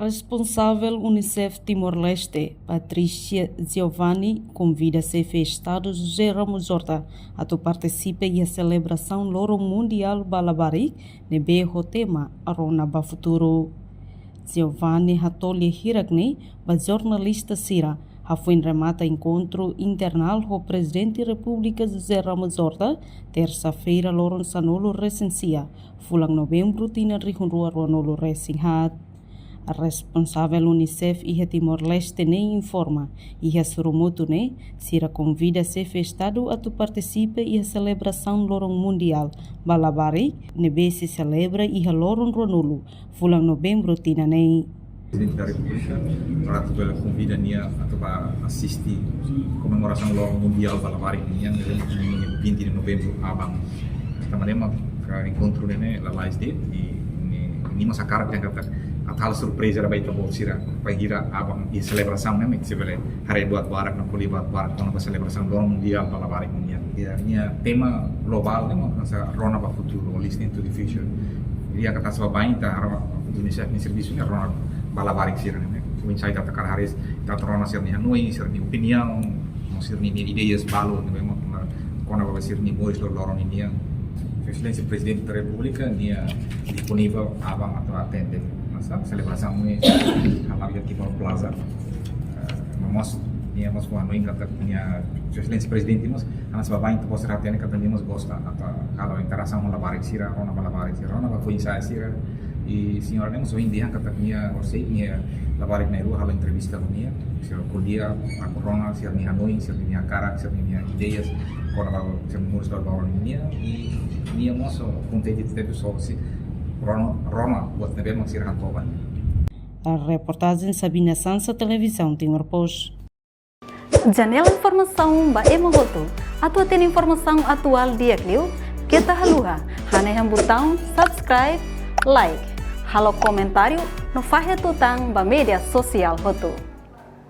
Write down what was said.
Responsável Unicef Timor-Leste, Patrícia Giovanni, convida chefe Estado José Ramos Horta a participar na celebração Loro Mundial Balabarik nebe o tema Arona ba Futuro. Giovanni Hatoli Hiragni, ba jornalista Sira, foi remata encontro internal com o presidente da República José Ramos Horta, terça-feira Loron Sanolo recensia, fulang novembro tina rihunrua Ronolo Resinghat. A responsável Unicef e Timor-Leste nem informa e a Surumoto ne sira convida chefe Estado a participar e a celebração Lorong Mundial Balabari nebe se celebra e a Lorong Ronulu fulang novembro tina nei. Presidente da República para convida nia a assistir comemoração Lorong Mundial Balabari yang 20 de novembro abang. Tamanema encontro ne la lais de e ni masa cara yang kata hal surpresa da baita bolsira pagira abang e celebração né que se vê hari buat barak na poli buat barak na celebração do mundial para barik mundial dia tema global né masa rona para futuro listening to the future dia kata sua baita Indonesia ni serviço né rona balabarik sira né o insight da cara haris da rona sir ni hanoi sir ni opinião sir ni ideias balu né kona ba sir ni bois do loron ini Excelência Presidente da República dia disponível abang atau atender masa celebração ini halal yang kita plaza mas kuano kata punya Excelência Presidente mas anas babain tu posa hatian kata mas gosta atau kalau interação malabarik sira rona ba foi saya sira e senhora nem so indian kata punya orse nia labarik na halo entrevista punya sira kuliah aku rona sira ni hanoi sira ni akara sira ni ideias kona ba sira murus do bawon nia e nia moso contente de ter pessoa se Roma buat nebe maksirahan poban. A reportagem Sabina Sansa, Televisão Timor Post. Janela informação ba emogoto. Atua tem informação atual dia kliu. Kita haluha. Haneham botão subscribe, like. Halo comentário no fahe tutang ba media sosial hotu.